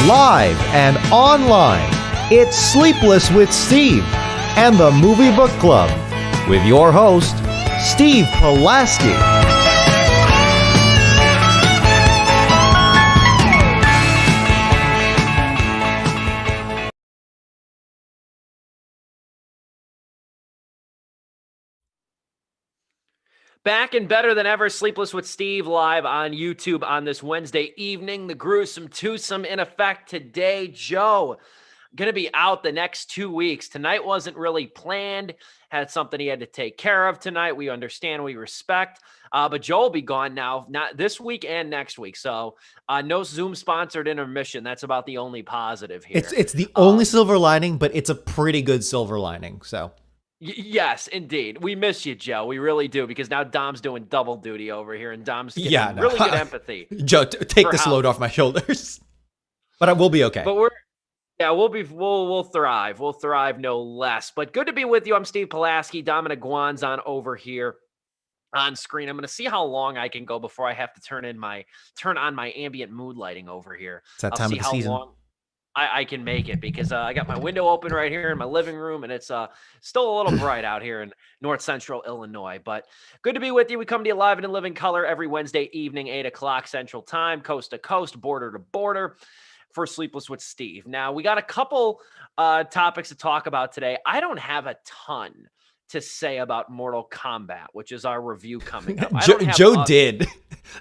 live and online. It's Sleepless with Steve and the Movie Book Club with your host, Steve Pulaski. Back and better than ever, Sleepless with Steve live on YouTube on this Wednesday evening. The gruesome twosome in effect today. Joe, going to be out the next 2 weeks. Tonight wasn't really planned. Had something he had to take care of tonight. We understand, we respect. But Joe will be gone now, not this week and next week. So no Zoom-sponsored intermission. That's about the only positive here. It's the only silver lining, but it's a pretty good silver lining, so... Yes, indeed. We miss you, Joe. We really do, because now Dom's doing double duty over here, and Dom's getting really good empathy. Joe, take this load off my shoulders. But I will be okay. But we'll thrive. We'll thrive no less. But good to be with you. I'm Steve Pulaski, Dominic Guanzon over here on screen. I'm going to see how long I can go before I have to turn on my ambient mood lighting over here. It's that time of the season. Long I can make it, because I got my window open right here in my living room, and it's still a little bright out here in north central Illinois. But good to be with you. We come to you live and in living color every Wednesday evening, 8 o'clock Central Time, coast to coast, border to border, for Sleepless with Steve. Now, we got a couple topics to talk about today. I don't have a ton to say about Mortal Kombat, which is our review coming up. Joe did.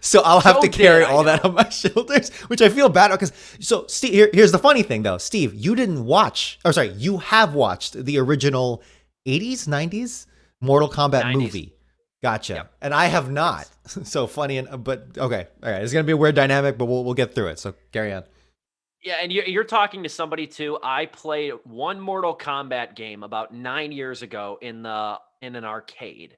So I'll have to carry all that on my shoulders, which I feel bad because. So Steve, here's the funny thing though, Steve, you have watched the original 80s, 90s Mortal Kombat 90s. Movie. Gotcha. Yep. And I have not. So funny, but okay. All right. It's going to be a weird dynamic, but we'll get through it. So carry on. Yeah, and you're talking to somebody too. I played one Mortal Kombat game about 9 years ago in an arcade.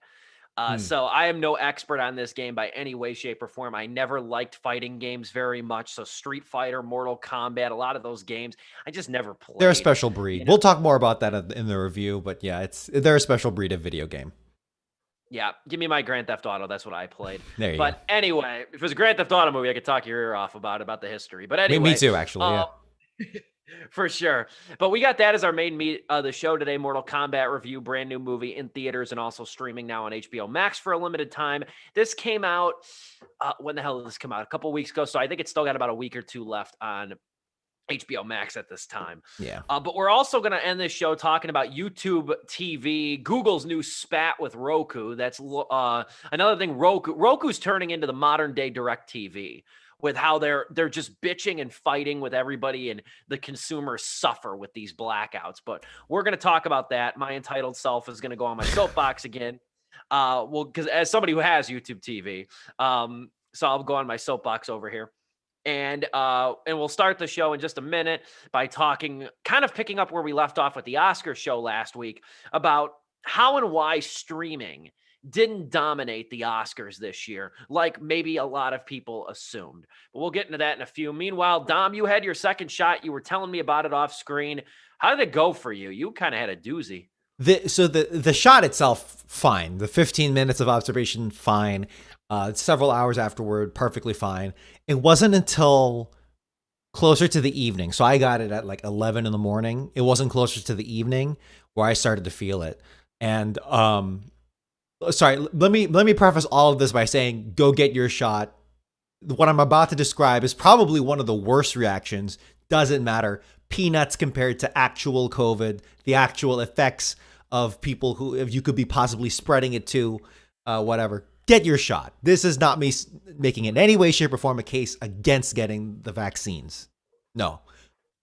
So I am no expert on this game by any way, shape, or form. I never liked fighting games very much. So Street Fighter, Mortal Kombat, a lot of those games, I just never played. They're a special breed. We'll talk more about that in the review, but yeah, they're a special breed of video game. Yeah, give me my Grand Theft Auto. That's what I played. There you go. But anyway, if it was a Grand Theft Auto movie, I could talk your ear off about the history. But anyway. Me too, actually, yeah. For sure. But we got that as our main meat of the show today. Mortal Kombat review, brand new movie in theaters and also streaming now on HBO Max for a limited time. This came out, when the hell did this come out? A couple weeks ago. So I think it's still got about a week or two left on HBO Max at this time. Yeah. But we're also going to end this show talking about YouTube TV, Google's new spat with Roku. That's another thing. Roku's turning into the modern day DirecTV, with how they're just bitching and fighting with everybody, and the consumers suffer with these blackouts. But we're going to talk about that. My entitled self is going to go on my soapbox again. Because as somebody who has YouTube TV, so I'll go on my soapbox over here. And we'll start the show in just a minute by picking up where we left off with the Oscar show last week, about how and why streaming didn't dominate the Oscars this year, like maybe a lot of people assumed. But we'll get into that in a few. Meanwhile, Dom, you had your second shot. You were telling me about it off screen. How did it go for you? You kind of had a doozy. The shot itself, fine. The 15 minutes of observation, fine. Several hours afterward, perfectly fine. It wasn't until closer to the evening. So I got it at like 11 in the morning. It wasn't closer to the evening where I started to feel it. And sorry, let me preface all of this by saying, go get your shot. What I'm about to describe is probably one of the worst reactions. Doesn't matter. Peanuts compared to actual COVID, the actual effects of people who you could be possibly spreading it to, whatever. Get your shot. This is not me making in any way, shape, or form a case against getting the vaccines. No.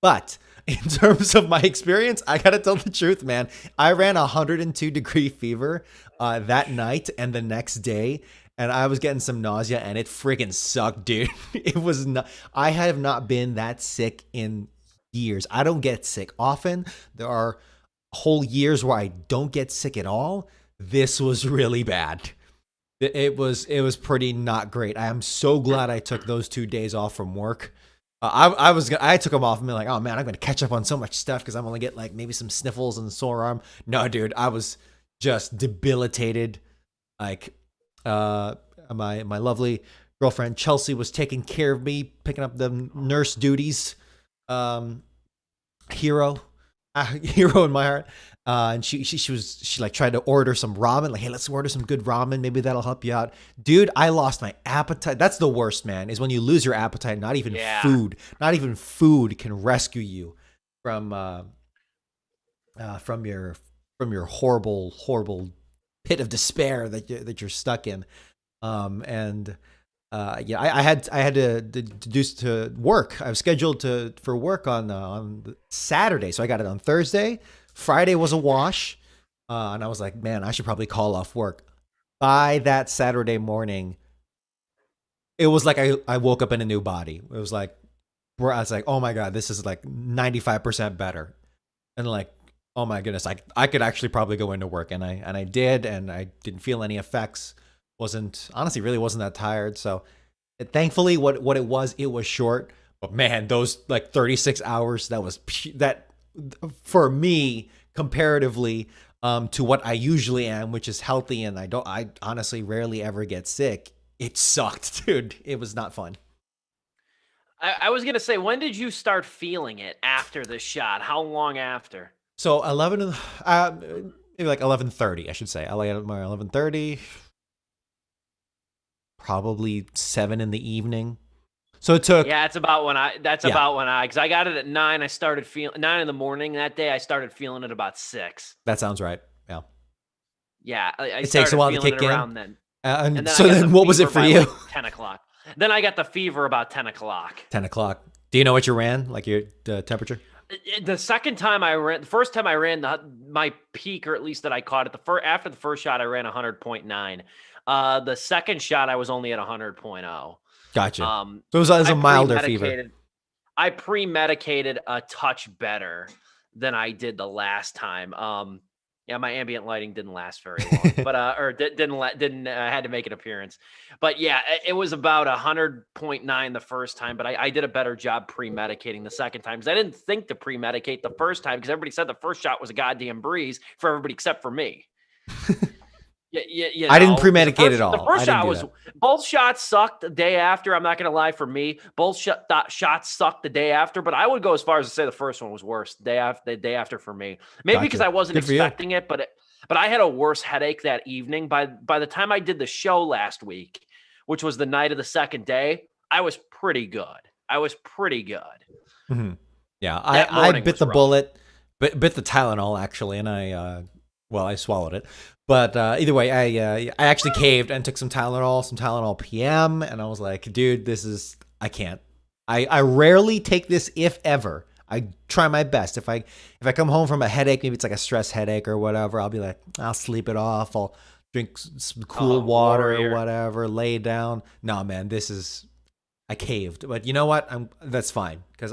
But in terms of my experience, I got to tell the truth, man. I ran 102-degree fever that night and the next day, and I was getting some nausea, and it friggin' sucked, dude. It was not. I have not been that sick in years. I don't get sick often. There are whole years where I don't get sick at all. This was really bad. It was pretty not great. I am so glad I took those 2 days off from work. I took them off and be like, oh man, I'm going to catch up on so much stuff because I'm only get like maybe some sniffles and sore arm. No, dude, I was just debilitated. Like, my lovely girlfriend Chelsea was taking care of me, picking up the nurse duties. um, hero, hero in my heart. And she like tried to order some ramen. Like, hey, let's order some good ramen. Maybe that'll help you out, dude. I lost my appetite. That's the worst, man. Is when you lose your appetite. Yeah. Not even food can rescue you from from your horrible pit of despair that you're stuck in. And yeah, I had to do to work. I was scheduled for work on Saturday, so I got it on Thursday. Friday was a wash, and I was like, man, I should probably call off work. By that Saturday morning, it was like I woke up in a new body. It was like where I was like, oh my god, this is like 95% better, and like, oh my goodness, I could actually probably go into work, and I did, and I didn't feel any effects. Wasn't honestly really wasn't that tired. So thankfully, what it was short. But man, those like 36 hours, that for me comparatively to what I usually am, which is healthy, and I honestly rarely ever get sick. It sucked, dude. It was not fun. I was gonna say, when did you start feeling it after the shot? How long after? So 11, maybe like 11:30, I should say. I like my 11:30, probably 7 in the evening. So it took. Yeah, it's about when I. That's Yeah, about when because I got it at 9. I started feeling 9 in the morning that day. I started feeling it about 6. that sounds right. Yeah, Yeah, I it takes a started while to feeling kick it in. around then, and And then I so got the then, what was it fever for by you? like 10 o'clock. Then I got the fever about 10 o'clock. 10 o'clock. Do you know what you ran? Like your temperature? The second time I ran, the first time I ran my peak, or at least that I caught it, after the first shot, I ran 100.9. The second shot, I was only at 100.0. Gotcha. Um, So it was I a milder fever. pre-medicated. I pre-medicated a touch better than I did the last time. Yeah, my ambient lighting didn't last very long, but or didn't had to make an appearance. But yeah, it was about 100.9 the first time, but I did a better job pre-medicating the second time because I didn't think to pre-medicate the first time because everybody said the first shot was a goddamn breeze for everybody except for me. Yeah, I didn't 'cause pre-medicate at the all. I first didn't shot do was that. both shots sucked the day after. I'm not gonna lie, for me, both shots sucked the day after. But I would go as far as to say the first one was worse the day after for me. Maybe because Gotcha. I wasn't Good for you. expecting it, but I had a worse headache that evening. By the time I did the show last week, which was the night of the second day, I was pretty good. I was pretty good. Hmm. Yeah, That I morning bit was the rough. bullet, bit the Tylenol actually, and I swallowed it. But either way, I actually caved and took some Tylenol PM, and I was like, dude, I can't. I rarely take this, if ever. I try my best. If I come home from a headache, maybe it's like a stress headache or whatever, I'll be like, I'll sleep it off. I'll drink some cool Oh, water or warrior. whatever, lay down. No, man, I caved. But you know what? That's fine because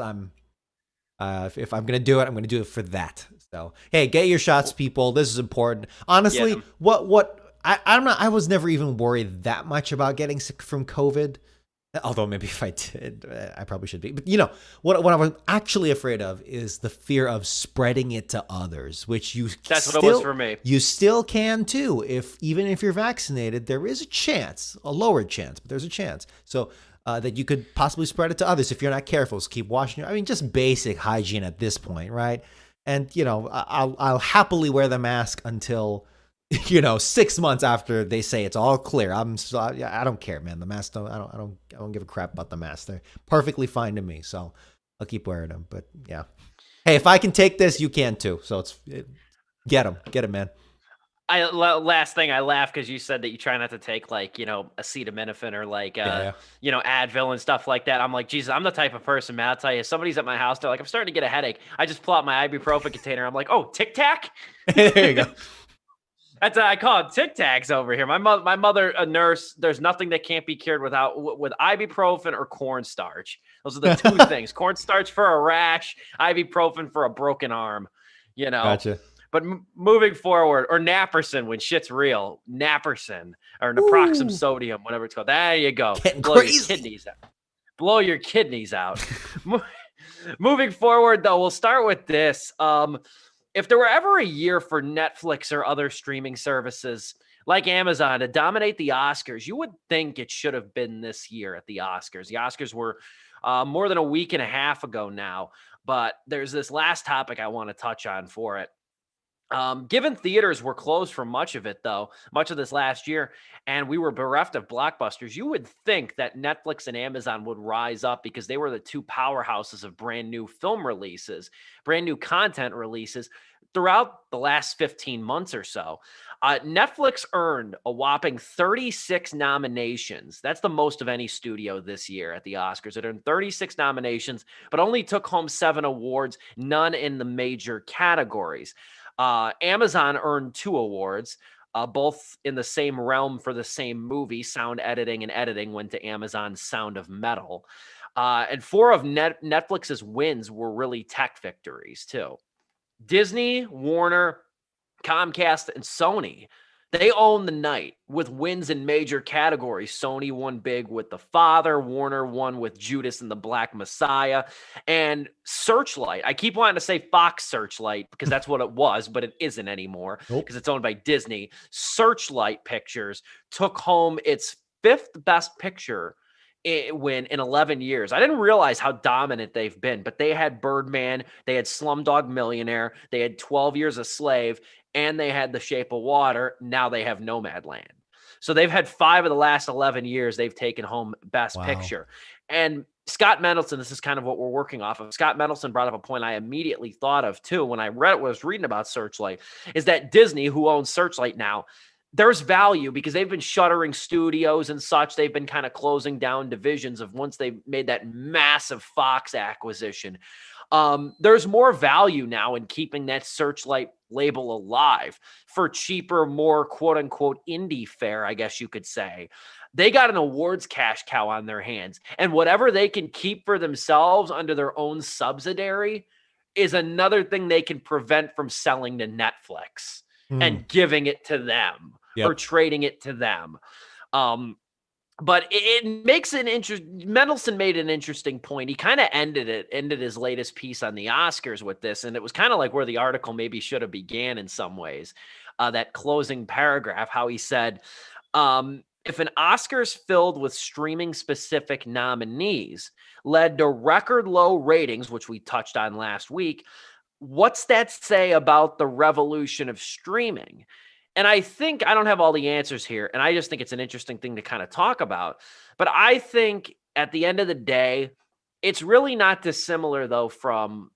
if I'm gonna do it, I'm gonna do it for that. So hey, get your shots, people. This is important. Get Honestly, him. I'm not. I was never even worried that much about getting sick from COVID. Although maybe if I did, I probably should be. But you know what I was actually afraid of is the fear of spreading it to others, which That's what it was for me. you still can too. Even if you're vaccinated, there is a chance, a lowered chance, but there's a chance. So that you could possibly spread it to others if you're not careful. So keep washing I mean, just basic hygiene at this point, right? And you know, I'll happily wear the mask until 6 months after they say it's all clear. I don't care, man. The mask I don't give a crap about the mask. They're perfectly fine to me. So I'll keep wearing them. But yeah, hey, if I can take this, you can too. So get them, man. Last thing, I laugh because you said that you try not to take like acetaminophen or like Yeah, Advil and stuff like that. I'm like, Jesus, I'm the type of person, man. I'll tell you, if somebody's at my house, they're like, I'm starting to get a headache. I just pull out my ibuprofen container. I'm like, oh, Tic Tac. yeah. There you go. That's I call it Tic Tacs over here. My mother, a nurse. There's nothing that can't be cured with ibuprofen or cornstarch. Those are the two things: cornstarch for a rash, ibuprofen for a broken arm. You know. Gotcha. But moving forward, or Naprosyn when shit's real, Naprosyn or naproxen Ooh, sodium, whatever it's called. There you go. getting Blow your crazy. kidneys out. Blow your kidneys out. Moving forward, though, we'll start with this. If there were ever a year for Netflix or other streaming services like Amazon to dominate the Oscars, you would think it should have been this year at the Oscars. The Oscars were more than a week and a half ago now. But there's this last topic I want to touch on for it. Given theaters were closed for much of it, though, much of this last year, and we were bereft of blockbusters, you would think that Netflix and Amazon would rise up because they were the two powerhouses of brand new film releases, brand new content releases throughout the last 15 months or so. Netflix earned a whopping 36 nominations. That's the most of any studio this year at the Oscars. It earned 36 nominations, but only took home 7 awards, none in the major categories. Amazon earned 2 awards, both in the same realm for the same movie. Sound editing and editing went to Amazon's Sound of Metal. And 4 of Netflix's wins were really tech victories, too. Disney, Warner, Comcast, and Sony, they own the night with wins in major categories. Sony won big with The Father. Warner won with Judas and the Black Messiah. And Searchlight, I keep wanting to say Fox Searchlight because that's what it was, but it isn't anymore because it's owned by Disney. Searchlight Pictures took home its 5th best picture in 11 years. I didn't realize how dominant they've been, but they had Birdman, they had Slumdog Millionaire, they had 12 Years a Slave, and they had The Shape of Water. Now they have Nomadland. So they've had 5 of the last 11 years they've taken home Best Picture. And Scott Mendelson, this is kind of what we're working off of. Scott Mendelson brought up a point I immediately thought of too when I was reading about Searchlight, is that Disney, who owns Searchlight now, there's value because they've been shuttering studios and such. They've been kind of closing down divisions of once they made that massive Fox acquisition. There's more value now in keeping that Searchlight label alive for cheaper, more quote unquote indie fare, I guess you could say. They got an awards cash cow on their hands, and whatever they can keep for themselves under their own subsidiary is another thing they can prevent from selling to Netflix and giving it to them or trading it to them. But it makes an Mendelson made an interesting point. He kind of ended his latest piece on the Oscars with this. And it was kind of like where the article maybe should have began in some ways. That closing paragraph, how he said, if an Oscars filled with streaming specific nominees led to record low ratings, which we touched on last week, what's that say about the revolution of streaming? And I think I don't have all the answers here, and I just think it's an interesting thing to kind of talk about. But I think at the end of the day, it's really not dissimilar, though, from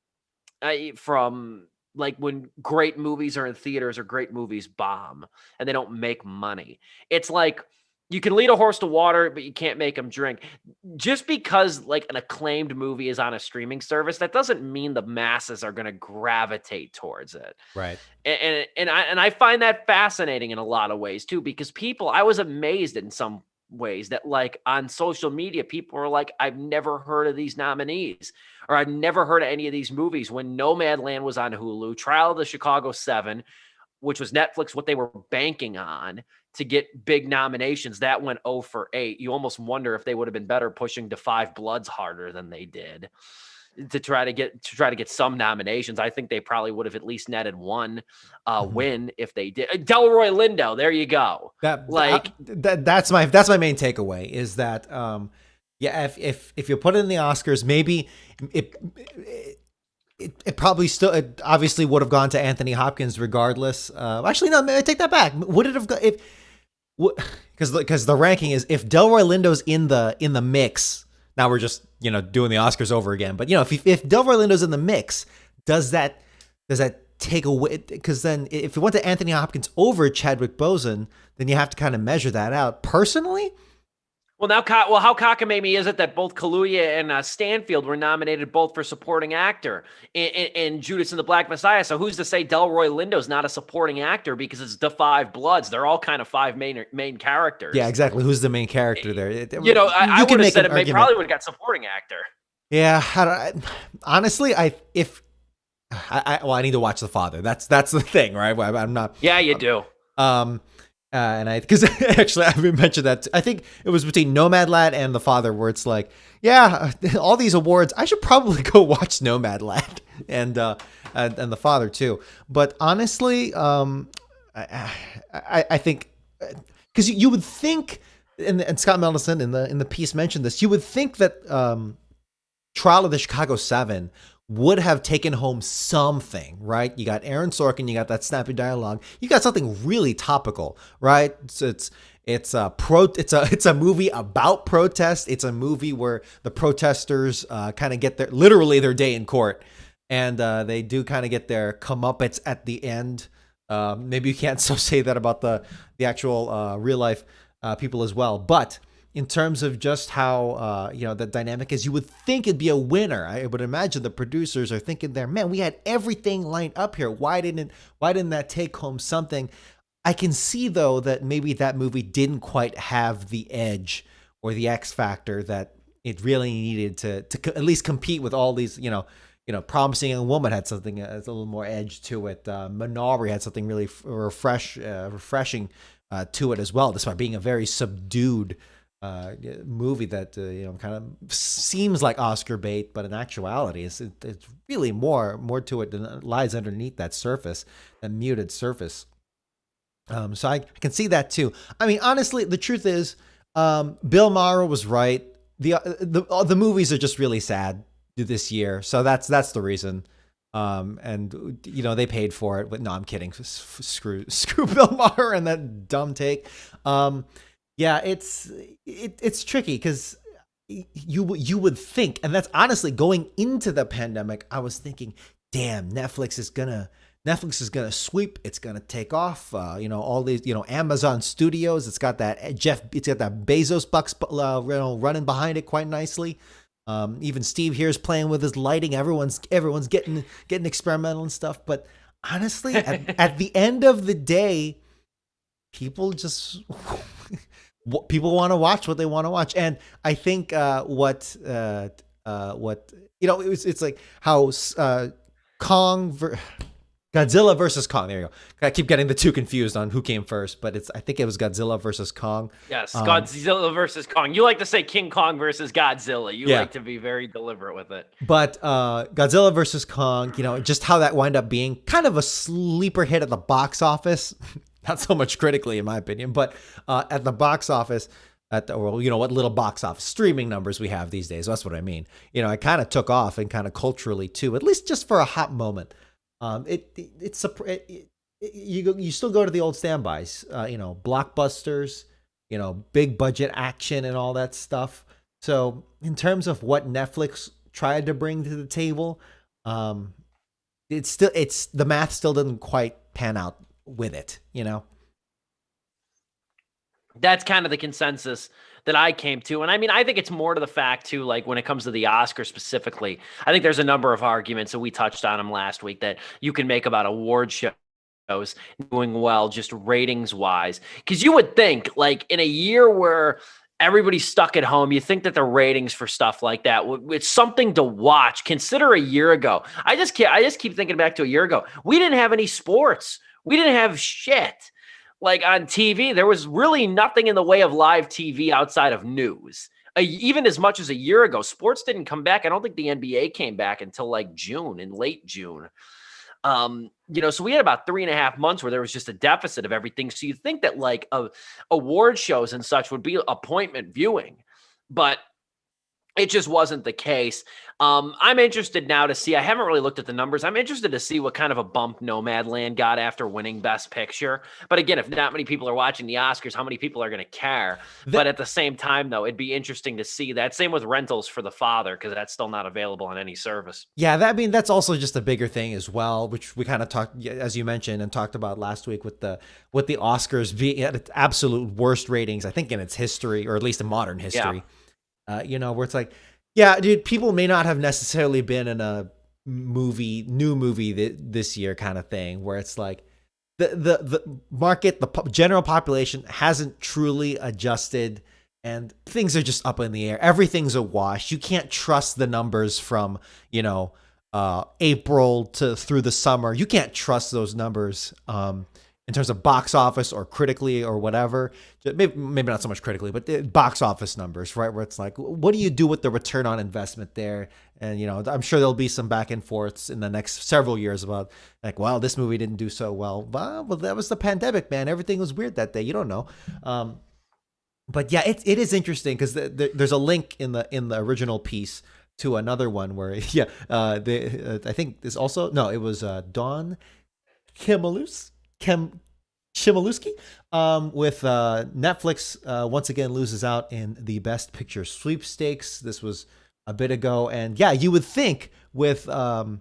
like when great movies are in theaters or great movies bomb and they don't make money. It's like you can lead a horse to water, but you can't make them drink. Just because like an acclaimed movie is on a streaming service, that doesn't mean the masses are going to gravitate towards it. Right. And I find that fascinating in a lot of ways too, because I was amazed in some ways that like on social media, people were like, I've never heard of these nominees, or I've never heard of any of these movies. When Nomadland was on Hulu, Trial of the Chicago 7, which was Netflix, what they were banking on to get big nominations, that went 0 for 8. You almost wonder if they would have been better pushing To Five Bloods harder than they did to try to get some nominations. I think they probably would have at least netted one win if they did. Delroy Lindo, there you go. That's my main takeaway is that if you put it in the Oscars, maybe it probably still, it obviously would have gone to Anthony Hopkins regardless. Actually, no, I take that back. Would it have got because the ranking is if Delroy Lindo's in the mix. Now we're just doing the Oscars over again. But if Delroy Lindo's in the mix, does that take away? Because then if it went to Anthony Hopkins over Chadwick Boseman, then you have to kind of measure that out. Personally. Well, how cockamamie is it that both Kaluuya and Stanfield were nominated both for supporting actor in Judas and the Black Messiah? So who's to say Delroy Lindo's not a supporting actor because it's The Five Bloods? They're all kind of 5 main characters. Yeah, exactly. Who's the main character there? I would have said they probably would have got supporting actor. Yeah, honestly, I need to watch The Father. That's the thing, right? I'm not. Yeah, you do. Because actually I haven't mentioned that. I think it was between Nomadland and The Father where it's like, yeah, all these awards, I should probably go watch Nomadland and The Father too. But honestly, I think because you would think, and Scott Mendelson in the piece mentioned this, you would think that Trial of the Chicago 7 would have taken home something, right? You got Aaron Sorkin, you got that snappy dialogue, you got something really topical, right? So it's a movie about protest. It's a movie where the protesters kind of get their day in court, and they do kind of get their comeuppance at the end. Maybe you can't so say that about the actual real life people as well, but in terms of just how the dynamic is, you would think it'd be a winner. I would imagine the producers are thinking there, man, we had everything lined up here. Why didn't that take home something? I can see though that maybe that movie didn't quite have the edge or the X factor that it really needed to at least compete with all these, Promising Young Woman had something a little more edge to it. Minari had something really refreshing to it as well, despite being a very subdued movie that kind of seems like Oscar bait, but in actuality, it's really more to it than lies underneath that surface, that muted surface. So I can see that too. I mean, honestly, the truth is, Bill Maher was right. The movies are just really sad this year, so that's the reason. And they paid for it, but no, I'm kidding. Screw Bill Maher and that dumb take. Yeah, it's tricky because you would think, and that's honestly going into the pandemic, I was thinking, damn, Netflix is gonna sweep. It's gonna take off. All these, Amazon Studios. It's got that Bezos bucks running behind it quite nicely. Even Steve here is playing with his lighting. Everyone's getting experimental and stuff. But honestly, at the end of the day, people just people want to watch what they want to watch. And I think it's like how Godzilla versus Kong. There you go. I keep getting the two confused on who came first, but I think it was Godzilla versus Kong. Yes, Godzilla versus Kong. You like to say King Kong versus Godzilla. You like to be very deliberate with it. But Godzilla versus Kong, just how that wound up being kind of a sleeper hit at the box office. Not so much critically, in my opinion, but at the box office, what little box office streaming numbers we have these days. That's what I mean. It kind of took off and kind of culturally too, at least just for a hot moment. You still go to the old standbys, blockbusters, big budget action and all that stuff. So in terms of what Netflix tried to bring to the table, the math still doesn't quite pan out with it, That's kind of the consensus that I came to. And I mean, I think it's more to the fact too, like when it comes to the Oscars specifically, I think there's a number of arguments, and we touched on them last week, that you can make about award shows doing well, just ratings wise. Because you would think, like, in a year where everybody's stuck at home, you think that the ratings for stuff like that, it's something to watch. Consider a year ago. I just keep thinking back to a year ago. We didn't have any sports. We didn't have shit. Like on TV, there was really nothing in the way of live TV outside of news. Even as much as a year ago, sports didn't come back. I don't think the NBA came back until like June, in late June. So we had about 3.5 months where there was just a deficit of everything. So you think that like award shows and such would be appointment viewing, but it just wasn't the case. I'm interested now to see. I haven't really looked at the numbers. I'm interested to see what kind of a bump Nomadland got after winning Best Picture. But again, if not many people are watching the Oscars, how many people are going to care? But at the same time, though, it'd be interesting to see that. Same with Rentals for the Father, because that's still not available on any service. Yeah, that's also just a bigger thing as well, which we kind of talked, as you mentioned, and talked about last week with the Oscars being at its absolute worst ratings, I think, in its history, or at least in modern history. Yeah. Where it's like, yeah, dude, people may not have necessarily been in a new movie this year kind of thing, where it's like the market, the general population hasn't truly adjusted, and things are just up in the air. Everything's a wash. You can't trust the numbers from, April through the summer. You can't trust those numbers in terms of box office or critically or whatever. Maybe not so much critically, but the box office numbers, right? Where it's like, what do you do with the return on investment there? And, I'm sure there'll be some back and forths in the next several years about like, well, this movie didn't do so well. Well, that was the pandemic, man. Everything was weird that day. You don't know. But yeah, it is interesting because there's a link in the original piece to another one where I think this also no, it was Dawn Kimalus Kim Shimaluski with Netflix once again loses out in the Best Picture sweepstakes. This was a bit ago, and yeah, you would think with the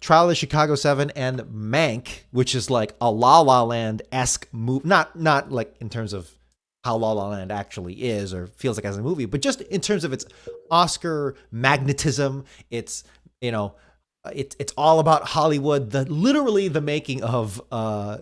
Trial of the Chicago 7 and Mank, which is like a La La Land-esque movie, not like in terms of how La La Land actually is or feels like as a movie, but just in terms of its Oscar magnetism. It's, it's all about Hollywood, literally the making of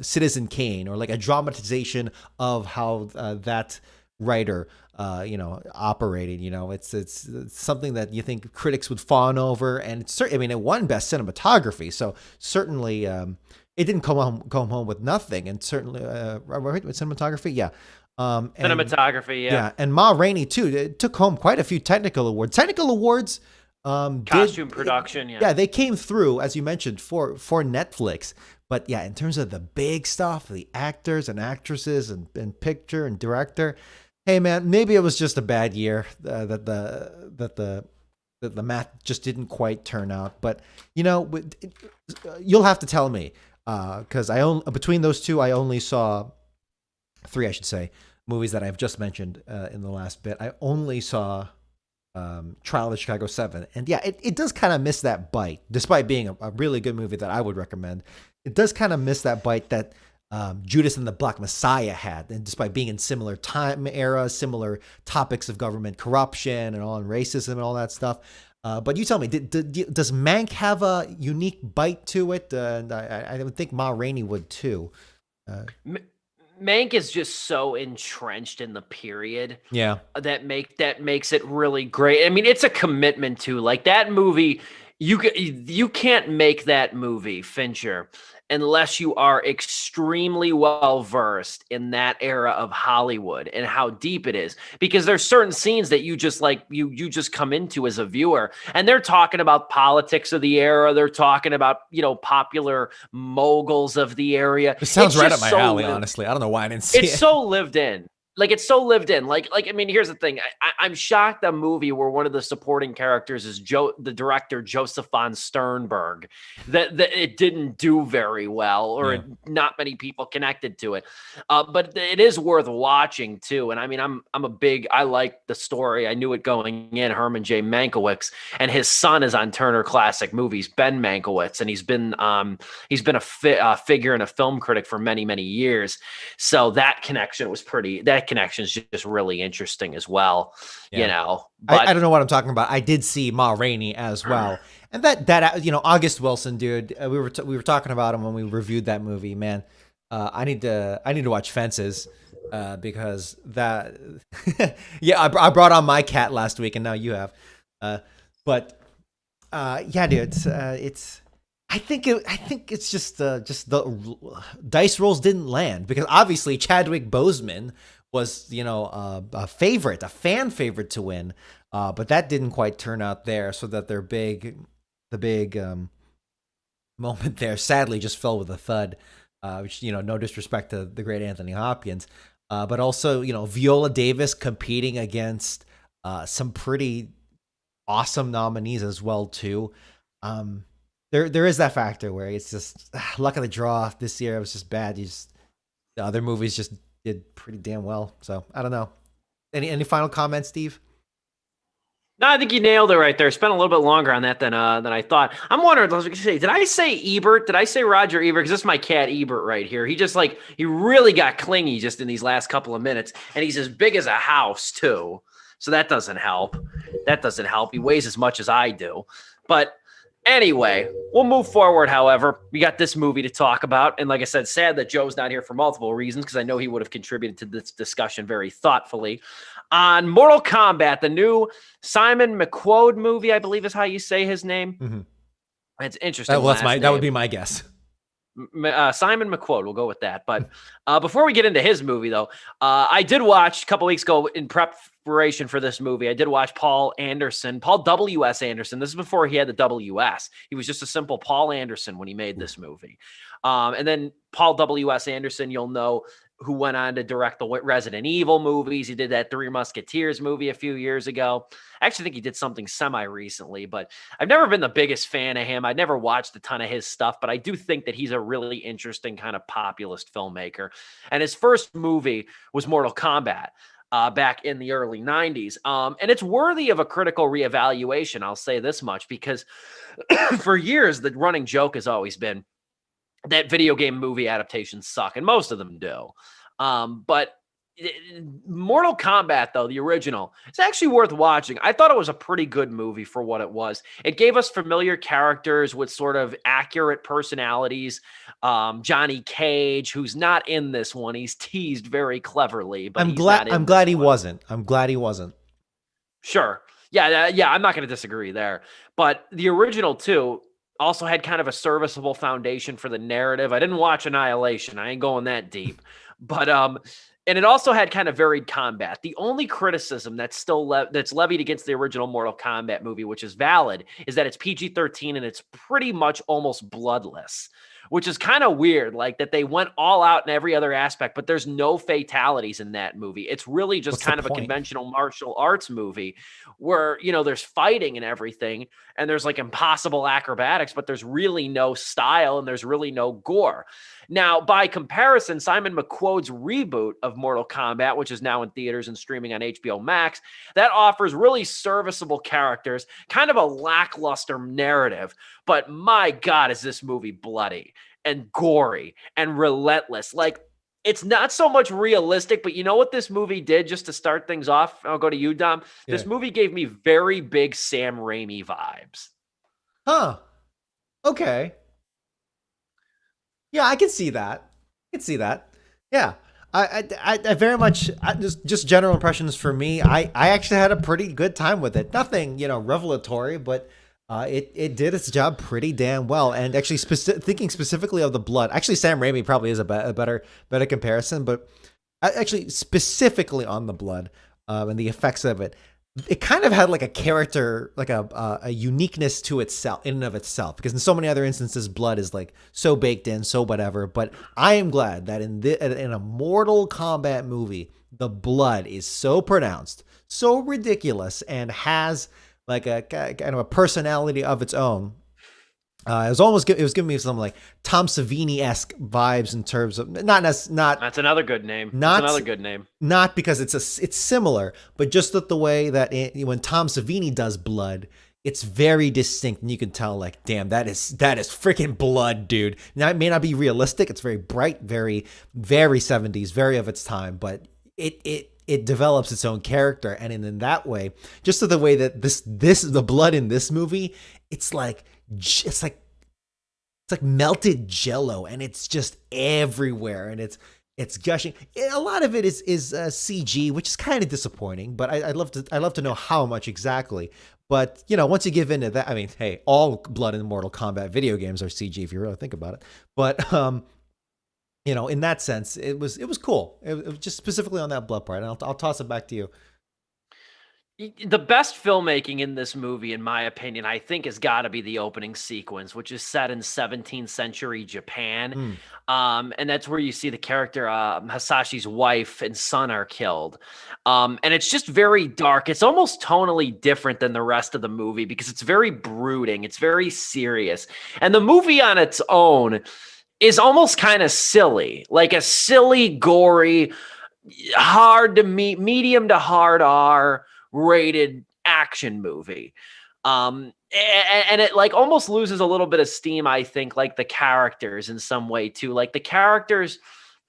Citizen Kane, or like a dramatization of how that writer operated. It's something that you think critics would fawn over, and it won Best Cinematography, so certainly it didn't come home with nothing, and certainly right with cinematography, yeah. Cinematography, yeah. And Ma Rainey too. It took home quite a few technical awards. Costume production, yeah. Yeah, they came through, as you mentioned, for Netflix. But yeah, in terms of the big stuff, the actors and actresses and picture and director, hey man, maybe it was just a bad year that the math just didn't quite turn out. But you'll have to tell me, because between those two, I only saw three, I should say, movies that I've just mentioned in the last bit. I only saw Trial of the Chicago 7, and yeah, it does kind of miss that bite, despite being a really good movie that I would recommend. It does kind of miss that bite that Judas and the Black Messiah had, and despite being in similar time era, similar topics of government corruption and racism and all that stuff. But you tell me, does Mank have a unique bite to it? And I would think Ma Rainey would too. Mank is just so entrenched in the period. Yeah. That makes it really great. I mean, it's a commitment to, like, that movie. You can't make that movie, Fincher, unless you are extremely well versed in that era of Hollywood and how deep it is, because there's certain scenes that you just you just come into as a viewer, and they're talking about politics of the era. They're talking about, popular moguls of the area. It sounds right up my alley, honestly. I don't know why I didn't see it. It's so lived in. It's so lived in. I mean, here's the thing. I'm shocked a movie where one of the supporting characters is the director, Joseph von Sternberg, that it didn't do very well, or not many people connected to it. But it is worth watching too. And I mean, I like the story. I knew it going in. Herman J. Mankiewicz, and his son is on Turner Classic Movies, Ben Mankiewicz, and he's been a figure and a film critic for many, many years. So that connection was connection is just really interesting as well. But I don't know what I'm talking about. I did see Ma Rainey as well, and that August Wilson, dude, we were talking about him when we reviewed that movie. Man, I need to watch Fences because that I brought on my cat last week, and now you have, but yeah, dude, it's. I think it's just the dice rolls didn't land, because obviously Chadwick Boseman was a fan favorite to win, but that didn't quite turn out there. So that the big moment there sadly just fell with a thud. Which no disrespect to the great Anthony Hopkins, but also Viola Davis competing against some pretty awesome nominees as well too. There is that factor where it's just luck of the draw this year. It was just bad. The other movies just did pretty damn well. So I don't know. Any final comments, Steve? No, I think you nailed it right there. Spent a little bit longer on that than I thought. I'm wondering, did I say Ebert? Did I say Roger Ebert? Because this is my cat Ebert right here. He just he really got clingy just in these last couple of minutes, and he's as big as a house too. So that doesn't help. He weighs as much as I do, but. Anyway, we'll move forward. However, we got this movie to talk about. And like I said, sad that Joe's not here for multiple reasons, because I know he would have contributed to this discussion very thoughtfully. On Mortal Kombat, the new Simon McQuoid movie, I believe is how you say his name. Mm-hmm. It's interesting. That would be my guess. Simon McQuoid, we'll go with that. But before we get into his movie, though, I did watch a couple weeks ago in preparation for this movie. I did watch Paul W.S. Anderson. This is before he had the W.S. He was just a simple Paul Anderson when he made this movie. And then Paul W.S. Anderson, you'll know who went on to direct the Resident Evil movies. He did that Three Musketeers movie a few years ago. I actually think he did something semi-recently, but I've never been the biggest fan of him. I never watched a ton of his stuff, but I do think that he's a really interesting kind of populist filmmaker. And his first movie was Mortal Kombat. Back in the early 90s. And it's worthy of a critical reevaluation. I'll say this much, because for years, the running joke has always been that video game movie adaptations suck, and most of them do. But Mortal Kombat, though, the original, it's actually worth watching. I thought it was a pretty good movie for what it was. It gave us familiar characters with sort of accurate personalities. Johnny Cage, who's not in this one, he's teased very cleverly. But I'm glad he wasn't. I'm glad he wasn't. Sure. Yeah. I'm not going to disagree there. But the original too also had kind of a serviceable foundation for the narrative. I didn't watch Annihilation. I ain't going that deep. But and it also had kind of varied combat. The only criticism that's still that's levied against the original Mortal Kombat movie, which is valid, is that it's PG-13 and it's pretty much almost bloodless, which is kind of weird. Like that they went all out in every other aspect, but there's no fatalities in that movie. It's really just kind of a conventional martial arts movie where, you know, there's fighting and everything, and there's like impossible acrobatics, but there's really no style and there's really no gore. Now, by comparison, Simon McQuoid's reboot of Mortal Kombat, which is now in theaters and streaming on HBO Max, that offers really serviceable characters, kind of a lackluster narrative. But my God, is this movie bloody and gory and relentless. Like, it's not so much realistic, but you know what this movie did just to start things off? I'll go to you, Dom. Yeah. This movie gave me very big Sam Raimi vibes. Huh. Okay. Yeah, I can see that. Yeah. I very much, just general impressions for me. I actually had a pretty good time with it. Nothing, revelatory, but it did its job pretty damn well. And actually, thinking specifically of the blood, actually Sam Raimi probably is a better comparison, but actually specifically on the blood and the effects of it, it kind of had like a character, like a uniqueness to itself, in and of itself, because in so many other instances, blood is like so baked in, so whatever. But I am glad that in a Mortal Kombat movie, the blood is so pronounced, so ridiculous, and has like a kind of a personality of its own. It was giving me some like Tom Savini-esque vibes in terms of that's another good name. Not because it's similar, but just that the way that when Tom Savini does blood, it's very distinct, and you can tell like, damn, that is freaking blood, dude. Now it may not be realistic. It's very bright, very, very 70s, very of its time, but it develops its own character, and in that way, just the way that the blood in this movie, it's like melted jello, and it's just everywhere, and it's gushing. A lot of it is CG, which is kind of disappointing, but I'd love to know how much exactly. But once you give into that, I mean, hey, all blood in Mortal Kombat video games are CG if you really think about it. But in that sense, it was cool. It was just specifically on that blood part, and I'll toss it back to you. The best filmmaking in this movie, in my opinion, I think has got to be the opening sequence, which is set in 17th century Japan. And that's where you see the character, Hasashi's wife and son are killed. And it's just very dark. It's almost tonally different than the rest of the movie because it's very brooding. It's very serious. And the movie on its own is almost kind of silly, like a silly, gory, medium to hard R rated action movie. And it like almost loses a little bit of steam, I think, like the characters in some way too. Like the characters,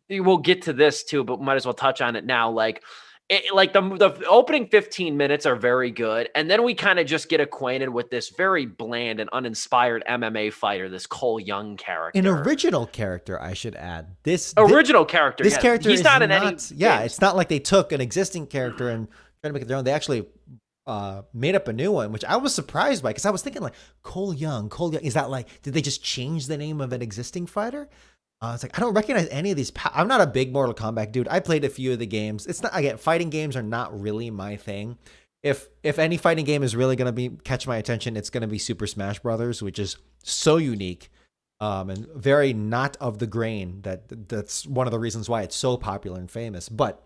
we'll get to this too, but might as well touch on it now. Like the opening 15 minutes are very good. And then we kind of just get acquainted with this very bland and uninspired MMA fighter, this Cole Young character. An original character, I should add. This character. This character he's is not in any. Yeah, it's not like they took an existing character and tried to make it their own. They actually made up a new one, which I was surprised by, because I was thinking like Cole Young. Is that like, did they just change the name of an existing fighter? It's like, I don't recognize any of these. I'm not a big Mortal Kombat dude. I played a few of the games. It's not, again, fighting games are not really my thing. If any fighting game is really going to catch my attention, it's going to be Super Smash Brothers, which is so unique. and very not of the grain. That's one of the reasons why it's so popular and famous. But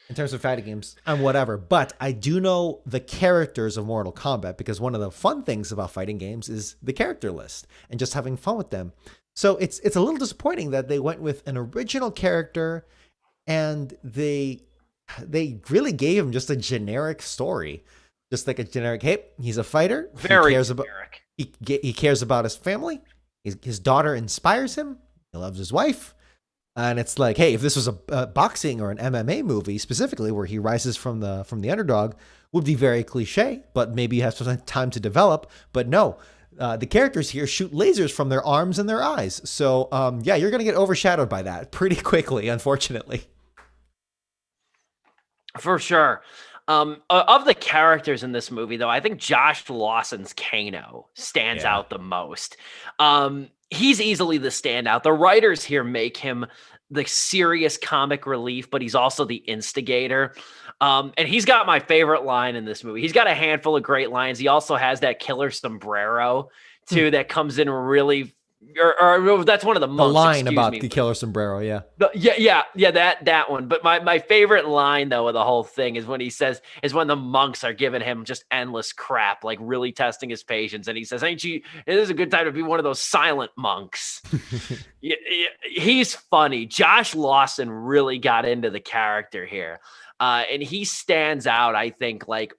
in terms of fighting games, I'm whatever. But I do know the characters of Mortal Kombat, because one of the fun things about fighting games is the character list and just having fun with them. So it's a little disappointing that they went with an original character and they really gave him just a generic story, just like a generic. Hey, he's a fighter. Very he cares generic. He cares about his family. His daughter inspires him. He loves his wife. And it's like, hey, if this was a boxing or an MMA movie specifically, where he rises from the underdog, would be very cliche, but maybe you have some time to develop. But no, the characters here shoot lasers from their arms and their eyes. So yeah, you're going to get overshadowed by that pretty quickly, unfortunately. For sure. Of the characters in this movie, though, I think Josh Lawson's Kano stands out the most. He's easily the standout. The writers here make him the serious comic relief, but he's also the instigator. And he's got my favorite line in this movie. He's got a handful of great lines. He also has that killer sombrero, too, that comes in really... Or that's one of the monks. The line about the killer sombrero, yeah. That one. But my favorite line, though, of the whole thing is when he says, is when the monks are giving him just endless crap, like really testing his patience. And he says, "Ain't you, it is a good time to be one of those silent monks." He's funny. Josh Lawson really got into the character here. And he stands out, I think, like,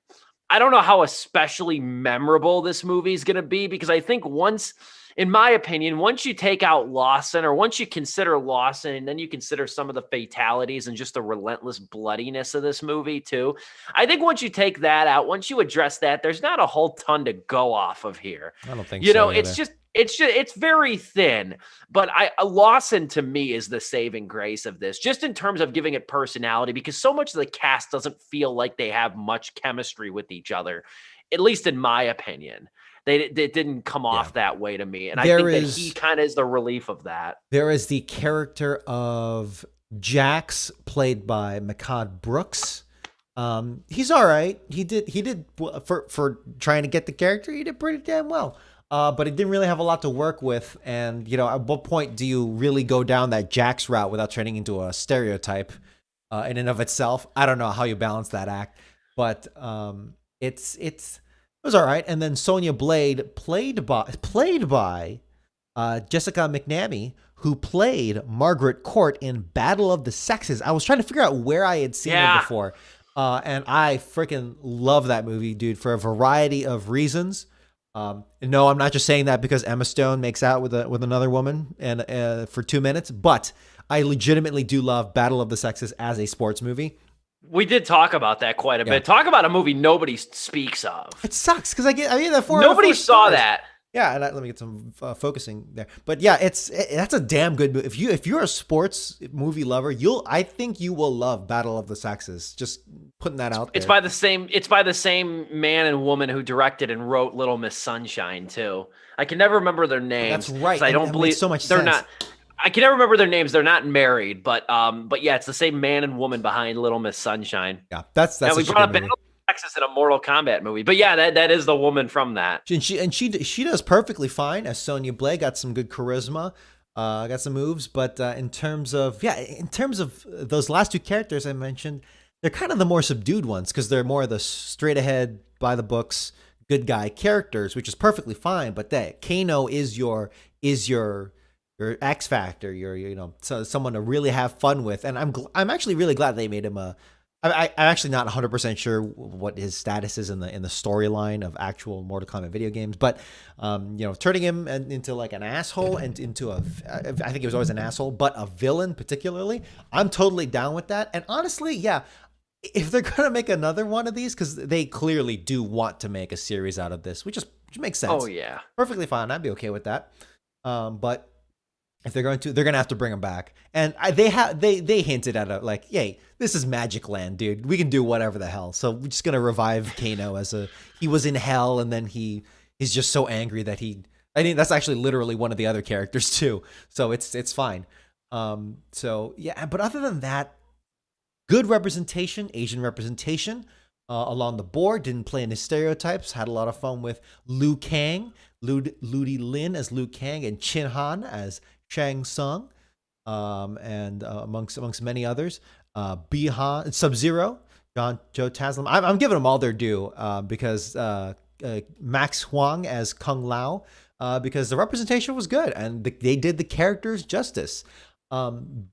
I don't know how especially memorable this movie is going to be, because I think in my opinion, once you take out Lawson, or once you consider Lawson, and then you consider some of the fatalities and just the relentless bloodiness of this movie too, I think once you take that out, once you address that, there's not a whole ton to go off of here. I don't think you so. know, it's very thin, but Lawson to me is the saving grace of this, just in terms of giving it personality, because so much of the cast doesn't feel like they have much chemistry with each other, at least in my opinion. They didn't come off that way to me. And I think that he kind of is the relief of that. There is the character of Jax, played by Makad Brooks. He's all right. He did for trying to get the character, he did pretty damn well. But he didn't really have a lot to work with. And, you know, at what point do you really go down that Jax route without turning into a stereotype in and of itself? I don't know how you balance that act. But it was all right. And then Sonya Blade, played by Jessica McNamee, who played Margaret Court in Battle of the Sexes. I was trying to figure out where I had seen her before. And I freaking love that movie, dude, for a variety of reasons. No, I'm not just saying that because Emma Stone makes out with another woman and for 2 minutes, but I legitimately do love Battle of the Sexes as a sports movie. We did talk about that quite a bit. Talk about a movie nobody speaks of. It sucks because I get that 4. Nobody saw that. Yeah, and let me get some focusing there. But yeah, that's a damn good movie. If you're a sports movie lover, I think you will love Battle of the Sexes. Just putting that out there. It's by the same man and woman who directed and wrote Little Miss Sunshine too. I can never remember their names. That's right. I don't believe so much they're sense. not. I can never remember their names. They're not married, but yeah, it's the same man and woman behind Little Miss Sunshine. Yeah, that's. And we brought up Battle of Texas in a Mortal Kombat movie, but yeah, that is the woman from that. And she does perfectly fine as Sonya Blade. Got some good charisma, got some moves, but in terms of those last two characters I mentioned, they're kind of the more subdued ones because they're more the straight ahead, by the books, good guy characters, which is perfectly fine. But that Kano is your X factor, someone to really have fun with, and I'm actually really glad they made him I'm actually not 100% sure what his status is in the storyline of actual Mortal Kombat video games, but turning him into like an asshole and into I think he was always an asshole, but a villain particularly, I'm totally down with that. And honestly, yeah, if they're gonna make another one of these, because they clearly do want to make a series out of this, which makes sense. Oh yeah, perfectly fine. I'd be okay with that. But if they're going to, they're going to have to bring him back. And they hinted at it like, yay, this is Magic Land, dude. We can do whatever the hell. So we're just going to revive Kano he was in hell, and then he's just so angry that I think that's actually literally one of the other characters too. So it's fine. So yeah, but other than that, good representation, Asian representation. along the board. Didn't play into stereotypes. Had a lot of fun with Liu Kang, Ludi Lin as Liu Kang, and Chin Han as Shang Tsung, and amongst many others. Bihan, Sub-Zero, Joe Taslim. I'm giving them all their due because Max Huang as Kung Lao, because the representation was good and they did the characters justice. And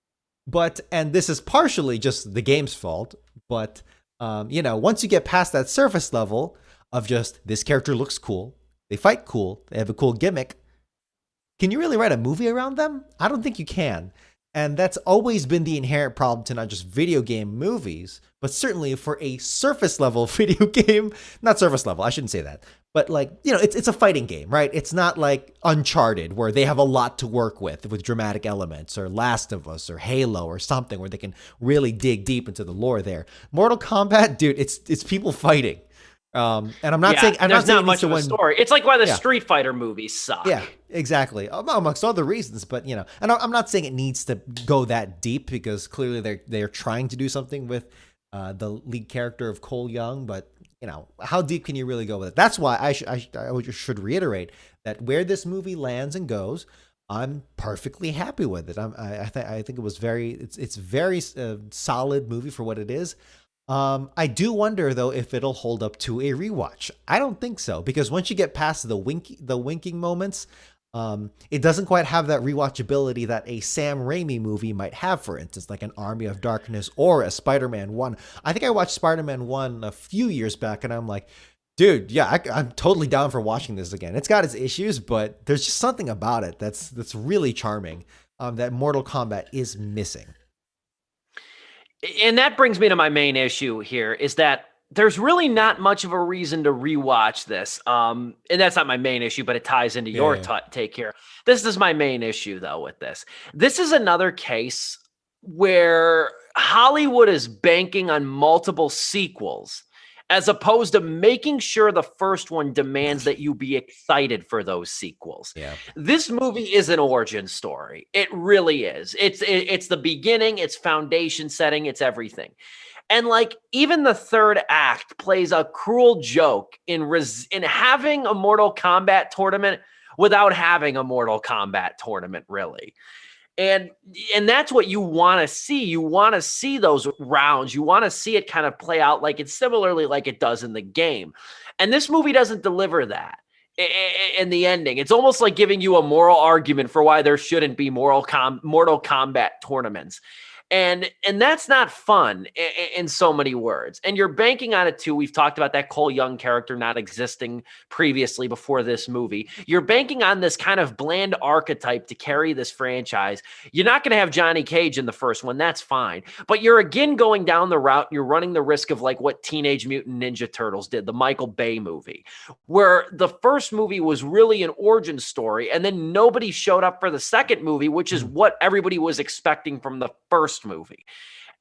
this is partially just the game's fault, but once you get past that surface level of just this character looks cool, they fight cool, they have a cool gimmick, can you really write a movie around them? I don't think you can. And that's always been the inherent problem to not just video game movies, but certainly for a surface level video game, not surface level, I shouldn't say that, but it's a fighting game, right? It's not like Uncharted where they have a lot to work with dramatic elements, or Last of Us or Halo or something where they can really dig deep into the lore there. Mortal Kombat, dude, it's people fighting. And I'm not saying there's not much of a story. It's like why the Street Fighter movies suck. Yeah, exactly. Amongst other reasons, but and I'm not saying it needs to go that deep because clearly they're trying to do something with the lead character of Cole Young, but how deep can you really go with it? That's why I should reiterate that where this movie lands and goes, I'm perfectly happy with it. I think it was it's very solid movie for what it is. I do wonder though if it'll hold up to a rewatch. I don't think so, because once you get past the winking moments, it doesn't quite have that rewatchability that a Sam Raimi movie might have, for instance, like an Army of Darkness or a Spider-Man 1. I think I watched Spider-Man 1 a few years back and I'm like, dude, yeah, I'm totally down for watching this again. It's got its issues, but there's just something about it that's really charming, that Mortal Kombat is missing. And that brings me to my main issue here, is that there's really not much of a reason to rewatch this. And that's not my main issue, but it ties into your take here. This is my main issue, though, with this. This is another case where Hollywood is banking on multiple sequels, as opposed to making sure the first one demands that you be excited for those sequels. Yeah. This movie is an origin story. It really is. It's the beginning, it's foundation setting, it's everything. And even the third act plays a cruel joke in having a Mortal Kombat tournament without having a Mortal Kombat tournament, really. And that's what you want to see. You want to see those rounds. You want to see it kind of play out similarly like it does in the game. And this movie doesn't deliver that in the ending. It's almost like giving you a moral argument for why there shouldn't be Mortal Kombat tournaments. And that's not fun in so many words. And you're banking on it too. We've talked about that Cole Young character not existing previously before this movie. You're banking on this kind of bland archetype to carry this franchise. You're not going to have Johnny Cage in the first one. That's fine. But you're again going down the route. You're running the risk of what Teenage Mutant Ninja Turtles did, the Michael Bay movie, where the first movie was really an origin story. And then nobody showed up for the second movie, which is what everybody was expecting from the first movie.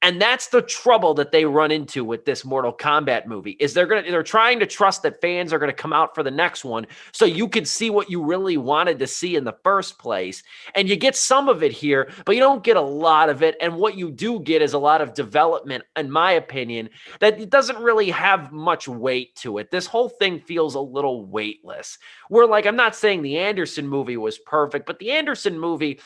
And that's the trouble that they run into with this Mortal Kombat movie, is they're trying to trust that fans are going to come out for the next one so you can see what you really wanted to see in the first place. And you get some of it here, but you don't get a lot of it. And what you do get is a lot of development, in my opinion, that it doesn't really have much weight to it. This whole thing feels a little weightless. Where I'm not saying the Anderson movie was perfect, but the Anderson movie,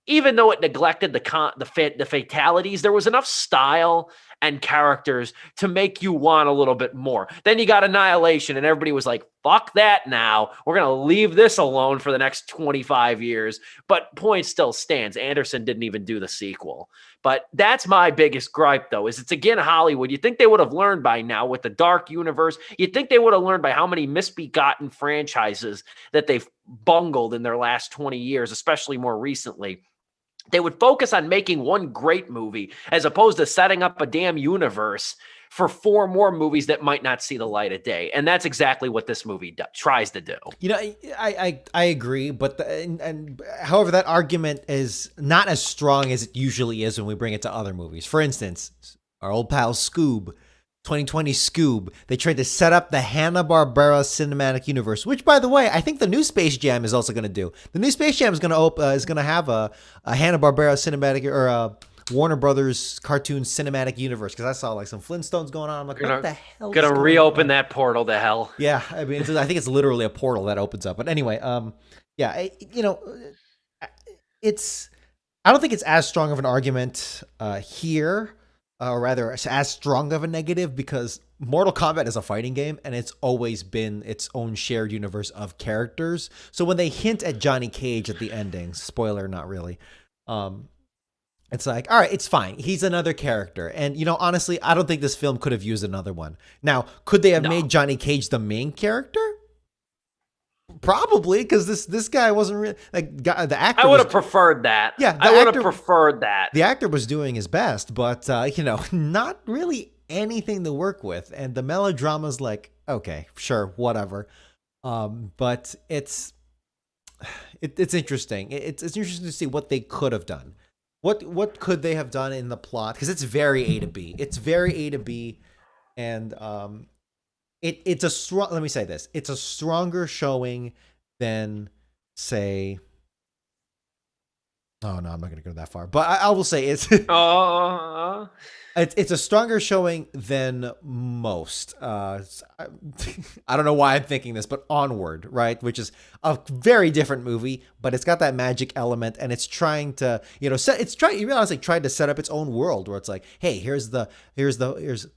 even though it neglected the fatalities, there was enough style and characters to make you want a little bit more. Then you got Annihilation, and everybody was like, fuck that now. We're going to leave this alone for the next 25 years. But point still stands. Anderson didn't even do the sequel. But that's my biggest gripe, though, is it's, again, Hollywood. You think they would have learned by now with the Dark Universe. You think they would have learned by how many misbegotten franchises that they've bungled in their last 20 years, especially more recently. They would focus on making one great movie as opposed to setting up a damn universe for 4 more movies that might not see the light of day. And that's exactly what this movie tries to do. I agree, but however, that argument is not as strong as it usually is when we bring it to other movies. For instance, our old pal Scoob, 2020 Scoob, they tried to set up the Hanna-Barbera cinematic universe, which, by the way, I think the new Space Jam is also going to do. The new Space Jam is going to have a Hanna-Barbera cinematic, or Warner Brothers cartoon cinematic universe, because I saw like some Flintstones going on. I'm like, what the hell? Gonna reopen that portal to hell. Yeah, I mean, I think it's literally a portal that opens up. But anyway, yeah, it's. I don't think it's as strong of an argument here, or rather, as strong of a negative, because Mortal Kombat is a fighting game, and it's always been its own shared universe of characters. So when they hint at Johnny Cage at the ending, spoiler, not really, it's like, all right, it's fine. He's another character. And, honestly, I don't think this film could have used another one. Now, could they have made Johnny Cage the main character? Probably, because this guy wasn't really like the actor. I would have preferred that. Yeah, I would have preferred that. The actor was doing his best, but not really anything to work with. And the melodrama's like, okay, sure, whatever. But it's interesting. It's interesting to see what they could have done. What could they have done in the plot? Because it's very A to B. It's very A to B, and it's a strong. Let me say this: it's a stronger showing than, say. Oh no, I'm not going to go that far. But I will say it's it's a stronger showing than most. I don't know why I'm thinking this, but Onward, right, which is a very different movie, but it's got that magic element, and it's trying to, you realize like tried to set up its own world where it's like, hey, here's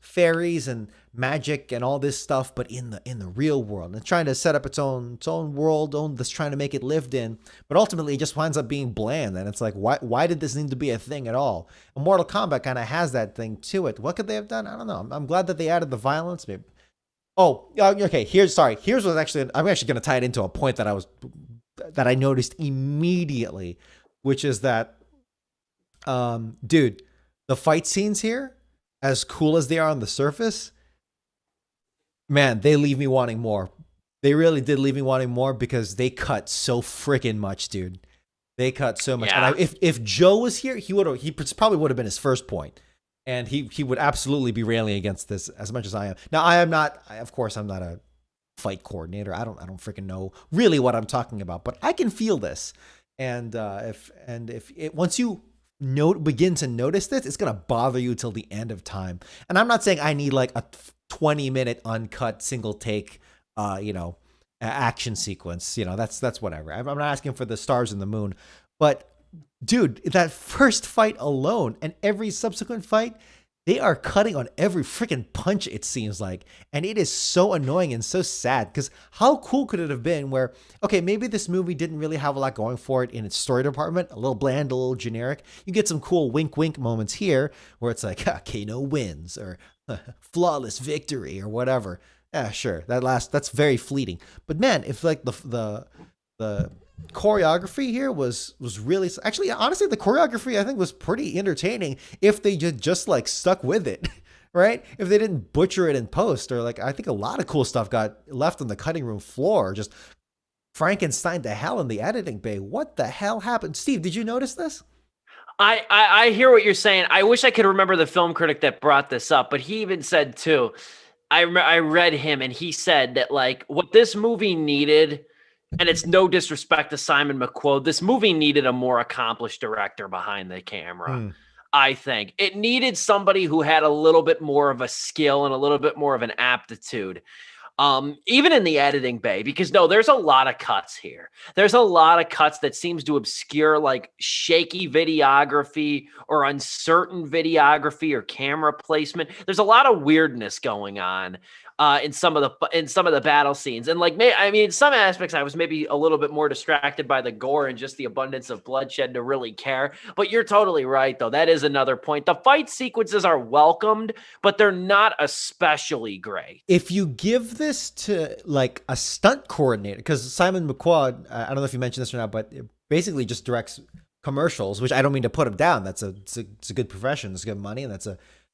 fairies and magic and all this stuff, but in the real world, and it's trying to set up its own world, that's trying to make it lived in, but ultimately it just winds up being bland, and it's like, why did this need to be a thing at all? And Mortal Kombat kind of has that thing to it. What could they have done? I don't know. I'm glad that they added the violence. Maybe. Oh, okay. Here's what's actually, I'm actually going to tie it into a point that I noticed immediately, which is that, dude, the fight scenes here, as cool as they are on the surface, man, they leave me wanting more. They really did leave me wanting more because they cut so freaking much, dude. They cut so much. Yeah. And if Joe was here, he probably would have been his first point. And he would absolutely be railing against this as much as I am. Now, I'm not a fight coordinator. I don't freaking know really what I'm talking about, but I can feel this. And once you begin to notice this, it's going to bother you till the end of time. And I'm not saying I need like a 20-minute uncut single take, action sequence. That's whatever. I'm not asking for the stars and the moon, but dude, that first fight alone and every subsequent fight, they are cutting on every freaking punch, it seems like. And it is so annoying and so sad, because how cool could it have been where, okay, maybe this movie didn't really have a lot going for it in its story department, a little bland, a little generic. You get some cool wink wink moments here where it's like, Kano wins, or flawless victory, or whatever. Yeah, sure. That's very fleeting. But man, if like the choreography here was really, actually, honestly, the choreography I think was pretty entertaining if they just like stuck with it, right? If they didn't butcher it in post, or like, I think a lot of cool stuff got left on the cutting room floor, just Frankenstein to hell in the editing bay. What the hell happened? Steve, did you notice this? I hear what you're saying. I wish I could remember the film critic that brought this up, but he even said too, I read him and he said that like what this movie needed, and it's no disrespect to Simon McQuoid, this movie needed a more accomplished director behind the camera. I think it needed somebody who had a little bit more of a skill and a little bit more of an aptitude. Even in the editing bay, because there's a lot of cuts here. There's a lot of cuts that seems to obscure like shaky videography or uncertain videography or camera placement. There's a lot of weirdness going on in some of the battle scenes. And like, in some aspects, I was maybe a little bit more distracted by the gore and just the abundance of bloodshed to really care. But you're totally right, though. That is another point. The fight sequences are welcomed, but they're not especially great. If you give this to like a stunt coordinator, because Simon McQuoid, I don't know if you mentioned this or not, but it basically just directs commercials, which I don't mean to put him down. It's a good profession. It's good money, and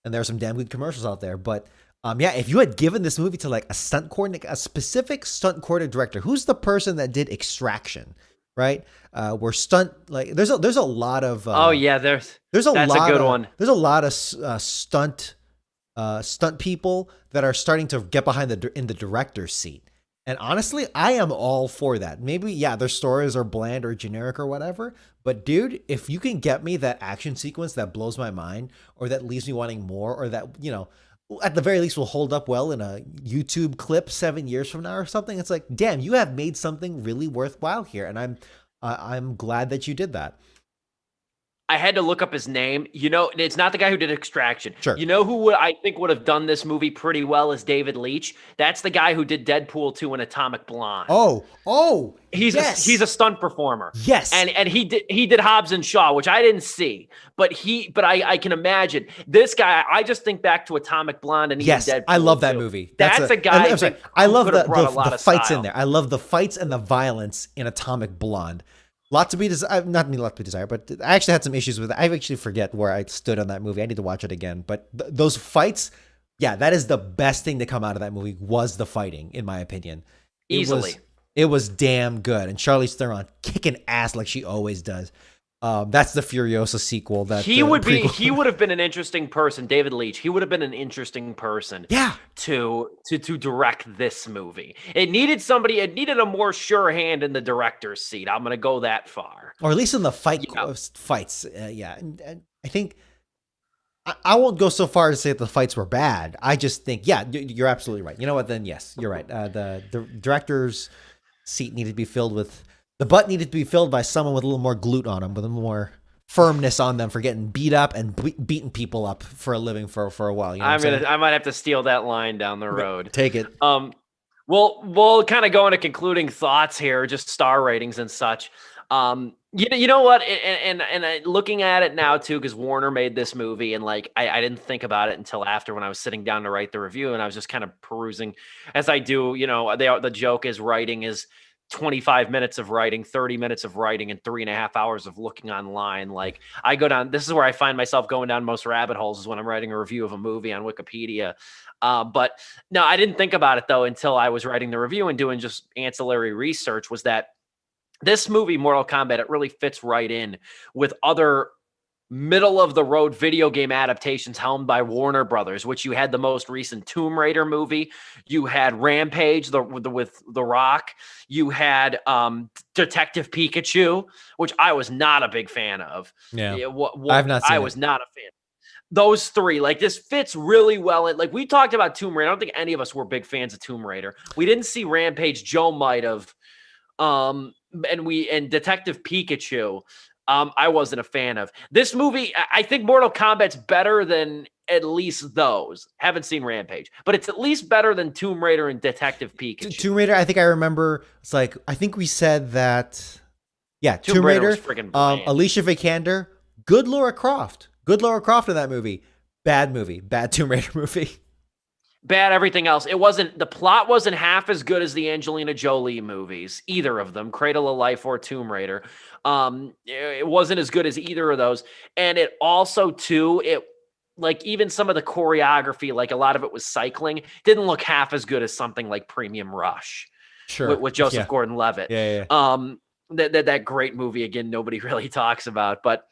there are some damn good commercials out there. But if you had given this movie to like a stunt coordinator, a specific stunt coordinator director, who's the person that did Extraction, right? Where stunt, like there's a lot of that's a good one. There's a lot of stunt people that are starting to get behind in the director's seat. And honestly, I am all for that. Maybe, yeah, their stories are bland or generic or whatever. But dude, if you can get me that action sequence that blows my mind or that leaves me wanting more or that, at the very least will hold up well in a YouTube clip 7 years from now or something, it's like, damn, you have made something really worthwhile here. And I'm glad that you did that. I had to look up his name. It's not the guy who did Extraction. Sure. You know who I think would have done this movie pretty well is David Leitch. That's the guy who did Deadpool 2 and Atomic Blonde. Oh, he's yes. He's a stunt performer. Yes. And he did Hobbs and Shaw, which I didn't see. But I can imagine this guy. I just think back to Atomic Blonde and yes, Deadpool I love that 2. movie. That's a guy. I'm sorry. I love the fights style in there. I love the fights and the violence in Atomic Blonde. Lot to be desired, not me lot to be desired, but I actually had some issues with it. I actually forget where I stood on that movie. I need to watch it again. But those fights, yeah, that is the best thing to come out of that movie was the fighting, in my opinion. Easily. It was damn good. And Charlize Theron kicking ass like she always does. That's the Furiosa sequel. That he would have been an interesting person, David Leitch. He would have been an interesting person. Yeah. To direct this movie. It needed a more sure hand in the director's seat. I'm going to go that far. Or at least in the fights. Yeah. And I think I won't go so far to say that the fights were bad. I just think, yeah, you're absolutely right. You know what? Then yes, you're right. The director's seat needed to be filled with. The butt needed to be filled by someone with a little more glute on them, with a little more firmness on them for getting beat up and beating people up for a living for a while. You know I might have to steal that line down the road. Take it. We'll kind of go into concluding thoughts here, just star ratings and such. You know what? And looking at it now too, because Warner made this movie, and like I didn't think about it until after when I was sitting down to write the review, and I was just kind of perusing as I do. The joke is writing is 25 minutes of writing, 30 minutes of writing, and 3.5 hours of looking online. Like I go down, this is where I find myself going down most rabbit holes is when I'm writing a review of a movie on Wikipedia. But no, I didn't think about it though, until I was writing the review and doing just ancillary research, was that this movie, Mortal Kombat, it really fits right in with other middle of the road video game adaptations helmed by Warner Brothers, which you had the most recent Tomb Raider movie. You had Rampage with The Rock. You had Detective Pikachu, which I was not a big fan of. Yeah, I've not seen I was not a fan. Those three, like this fits really well. Like we talked about Tomb Raider. I don't think any of us were big fans of Tomb Raider. We didn't see Rampage. Joe might have. And Detective Pikachu. I wasn't a fan of this movie. I think Mortal Kombat's better than at least those. Haven't seen Rampage, but it's at least better than Tomb Raider and Detective Pikachu. Tomb Raider, I think I remember. It's like I think we said that. Yeah, Tomb Raider. Was freaking Alicia Vikander, good Lara Croft in that movie. Bad movie. Bad Tomb Raider movie. Bad everything else. The plot wasn't half as good as the Angelina Jolie movies, either of them, Cradle of Life or Tomb Raider. It wasn't as good as either of those. And it also, too, like even some of the choreography, like a lot of it was cycling, didn't look half as good as something like Premium Rush. Sure. With Joseph Gordon-Levitt. Yeah. That great movie, again, nobody really talks about. But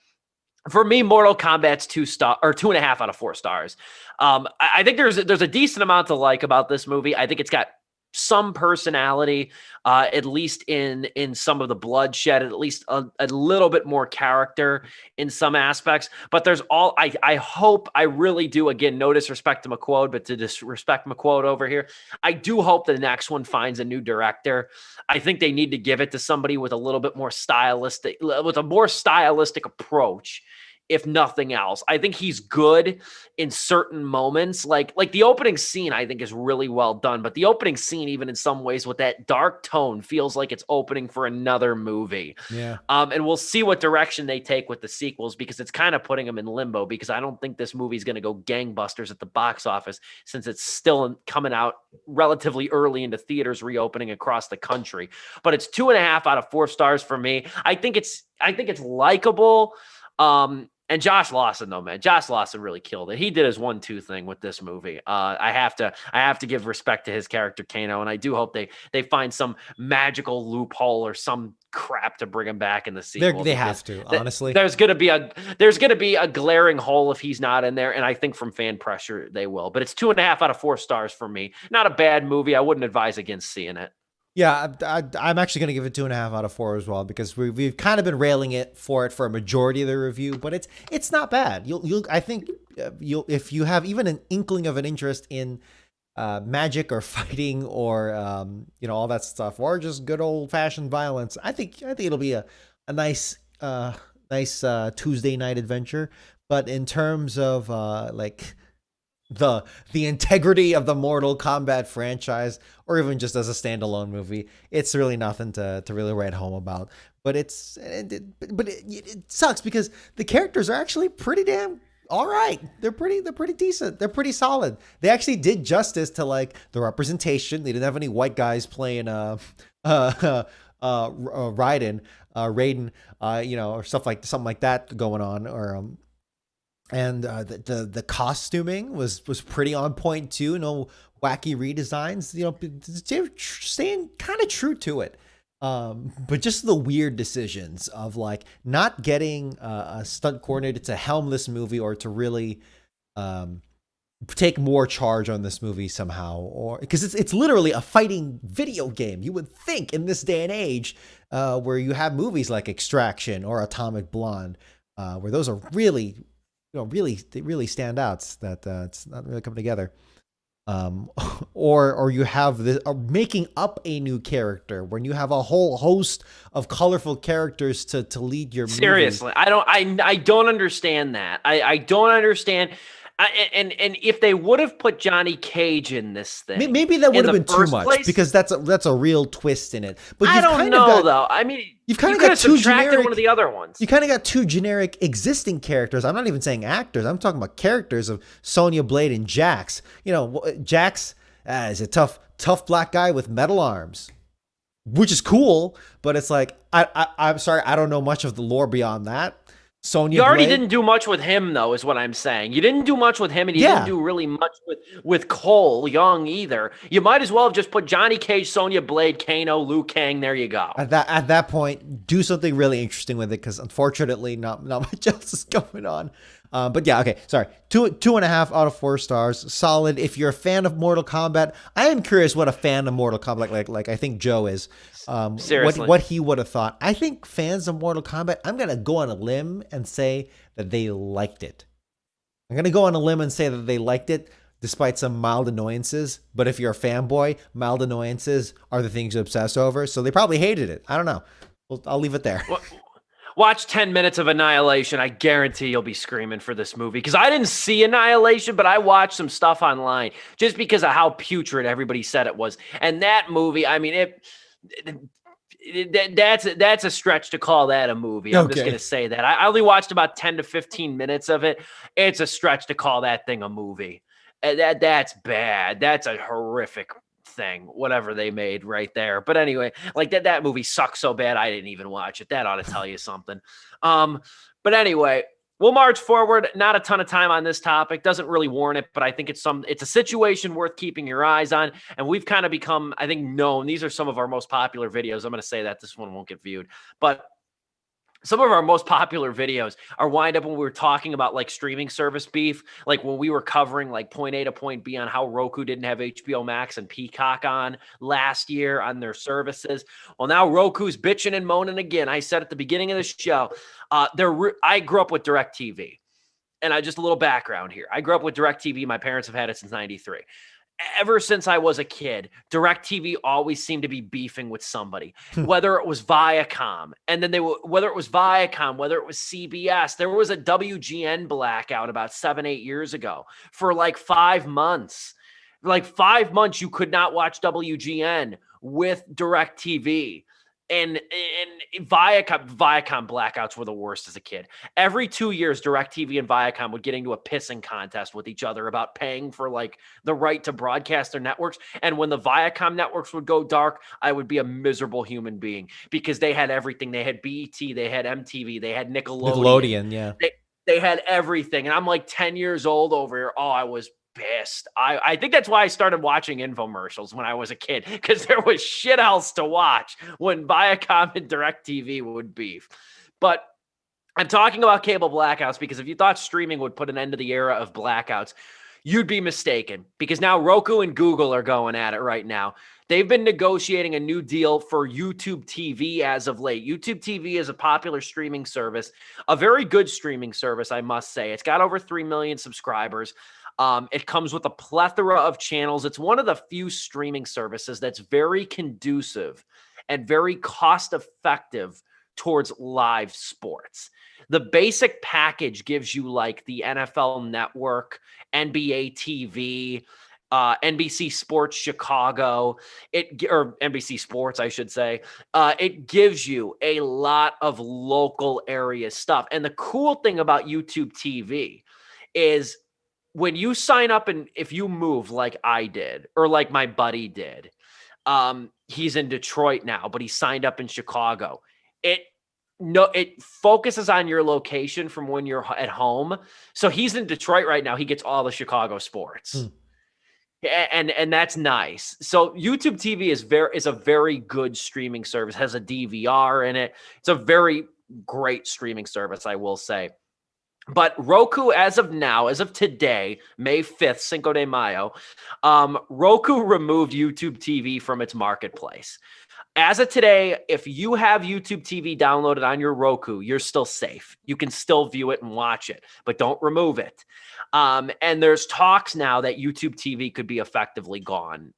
for me, Mortal Kombat's 2.5 out of 4 stars. I think there's a decent amount to like about this movie. I think it's got some personality, at least in some of the bloodshed, at least a little bit more character in some aspects. But there's I hope, I really do, again, no disrespect to McQuoid, but to disrespect McQuoid over here, I do hope the next one finds a new director. I think they need to give it to somebody with a little bit more stylistic, with a more stylistic approach. If nothing else, I think he's good in certain moments. Like the opening scene, I think is really well done. But the opening scene, even in some ways, with that dark tone, feels like it's opening for another movie. Yeah. And we'll see what direction they take with the sequels, because it's kind of putting them in limbo. Because I don't think this movie's going to go gangbusters at the box office, since it's still coming out relatively early into theaters reopening across the country. But it's 2.5 out of 4 stars for me. I think it's likable. And Josh Lawson, though, man, Josh Lawson really killed it. He did his 1-2 thing with this movie. I have to give respect to his character Kano, and I do hope they find some magical loophole or some crap to bring him back in the sequel. They have to, honestly. There's gonna be a glaring hole if he's not in there, and I think from fan pressure they will. But it's 2.5 out of 4 stars for me. Not a bad movie. I wouldn't advise against seeing it. Yeah, I'm actually going to give it 2.5 out of 4 as well, because we've kind of been railing it for a majority of the review, but it's not bad. You'll I think you'll, if you have even an inkling of an interest in magic or fighting or all that stuff, or just good old fashioned violence, I think it'll be a nice Tuesday night adventure. But in terms of like the integrity of the Mortal Kombat franchise, or even just as a standalone movie, it's really nothing to really write home about. But it sucks because the characters are actually pretty damn all right. They're pretty decent. They're pretty solid. They actually did justice to like the representation. They didn't have any white guys playing Raiden, or something like that going on, or and the costuming was pretty on point too. No wacky redesigns. They're staying kind of true to it. But just the weird decisions of like not getting a stunt coordinator to helm this movie, or to really take more charge on this movie somehow, or because it's literally a fighting video game. You would think in this day and age, where you have movies like Extraction or Atomic Blonde, where those are really, they really stand out, that it's not really coming together. Or you have this making up a new character when you have a whole host of colorful characters to lead your movie. Seriously, I don't understand that. I don't understand. And if they would have put Johnny Cage in this thing, maybe that would have been too much, because that's a real twist in it. But I don't know, though. I mean, you've kind of got two generic, one of the other ones. You kind of got two generic existing characters. I'm not even saying actors. I'm talking about characters of Sonya Blade and Jax. Jax is a tough black guy with metal arms, which is cool. But it's like I'm sorry, I don't know much of the lore beyond that. Sonya You already Blade didn't do much with him, though, is what I'm saying. You didn't do much with him, and you didn't do really much with Cole Young either. You might as well have just put Johnny Cage, Sonya Blade, Kano, Liu Kang. There you go. At that point, do something really interesting with it, because unfortunately, not much else is going on. But yeah, okay, sorry. 2.5 out of 4 stars, solid. If you're a fan of Mortal Kombat, I am curious what a fan of Mortal Kombat, like I think Joe is, Seriously, what he would have thought. I think fans of Mortal Kombat, I'm gonna go on a limb and say that they liked it. I'm gonna go on a limb and say that they liked it, despite some mild annoyances. But if you're a fanboy, mild annoyances are the things you obsess over. So they probably hated it. I don't know. Well, I'll leave it there. Watch 10 minutes of Annihilation. I guarantee you'll be screaming for this movie, because I didn't see Annihilation, but I watched some stuff online just because of how putrid everybody said it was. And that movie, I mean, that's a stretch to call that a movie. I'm just going to say that. I only watched about 10 to 15 minutes of it. It's a stretch to call that thing a movie. That's bad. That's a horrific thing, whatever they made right there. But anyway, like that movie sucks so bad I didn't even watch it. That ought to tell you something. But anyway, we'll march forward. Not a ton of time on this topic. Doesn't really warrant it, but I think it's a situation worth keeping your eyes on. And we've kind of become, I think, known. These are some of our most popular videos. I'm going to say that this one won't get viewed, but some of our most popular videos are wind up when we were talking about like streaming service beef, like when we were covering like point A to point B on how Roku didn't have HBO Max and Peacock on last year on their services. Well, now Roku's bitching and moaning again. I said at the beginning of the show, I grew up with DirecTV, and just a little background here. I grew up with DirecTV. My parents have had it since '93. Ever since I was a kid, DirecTV always seemed to be beefing with somebody, whether it was Viacom, and then whether it was Viacom, whether it was CBS. There was a WGN blackout about 7-8 years ago for like 5 months. Like 5 months, you could not watch WGN with DirecTV. And Viacom blackouts were the worst as a kid. Every 2 years, DirecTV and Viacom would get into a pissing contest with each other about paying for like the right to broadcast their networks. And when the Viacom networks would go dark, I would be a miserable human being, because they had everything. They had BET, they had MTV, they had Nickelodeon. Yeah. They had everything. And I'm like 10 years old over here. Oh, I was pissed. I think that's why I started watching infomercials when I was a kid, because there was shit else to watch when Viacom and DirecTV would beef. But I'm talking about cable blackouts because if you thought streaming would put an end to the era of blackouts, you'd be mistaken, because now Roku and Google are going at it right now. They've been negotiating a new deal for YouTube TV as of late. YouTube TV is a popular streaming service, a very good streaming service, I must say. It's got over 3 million subscribers. It comes with a plethora of channels. It's one of the few streaming services that's very conducive and very cost-effective towards live sports. The basic package gives you like the NFL Network, NBA TV, NBC Sports Chicago, or NBC Sports, I should say. It gives you a lot of local area stuff. And the cool thing about YouTube TV is when you sign up, and if you move like I did, or like my buddy did, he's in Detroit now, but he signed up in Chicago. It focuses on your location from when you're at home. So he's in Detroit right now. He gets all the Chicago sports. And that's nice. So YouTube TV is a very good streaming service, has a DVR in it. It's a very great streaming service, I will say. But Roku, as of now, as of today, May 5th, Cinco de Mayo, Roku removed YouTube TV from its marketplace. As of today, if you have YouTube TV downloaded on your Roku, you're still safe. You can still view it and watch it, but don't remove it. And there's talks now that YouTube TV could be effectively gone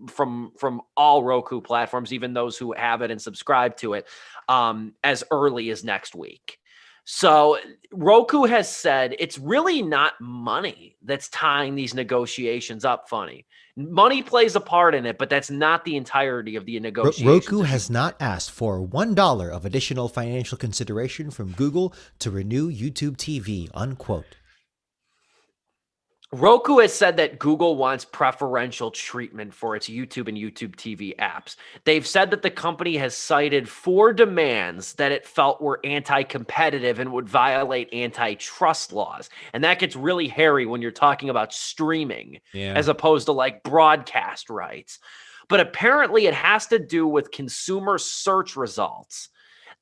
from all Roku platforms, even those who have it and subscribe to it, as early as next week. So Roku has said it's really not money that's tying these negotiations up. Funny. Money plays a part in it, but that's not the entirety of the negotiations. Roku has not asked for $1 of additional financial consideration from Google to renew YouTube TV, unquote. Roku has said that Google wants preferential treatment for its YouTube and YouTube TV apps. They've said that the company has cited 4 demands that it felt were anti-competitive and would violate antitrust laws. And that gets really hairy when you're talking about streaming, as opposed to like broadcast rights. But apparently it has to do with consumer search results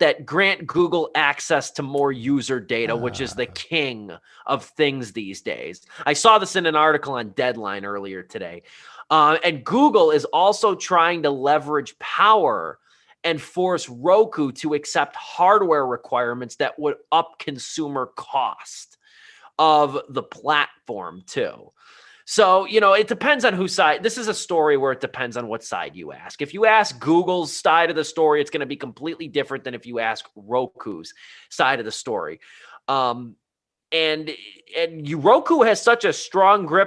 that grant Google access to more user data, which is the king of things these days. I saw this in an article on Deadline earlier today. And Google is also trying to leverage power and force Roku to accept hardware requirements that would up consumer cost of the platform too. So, it depends on whose side. This is a story where it depends on what side you ask. If you ask Google's side of the story, it's going to be completely different than if you ask Roku's side of the story. And Roku has such a strong grip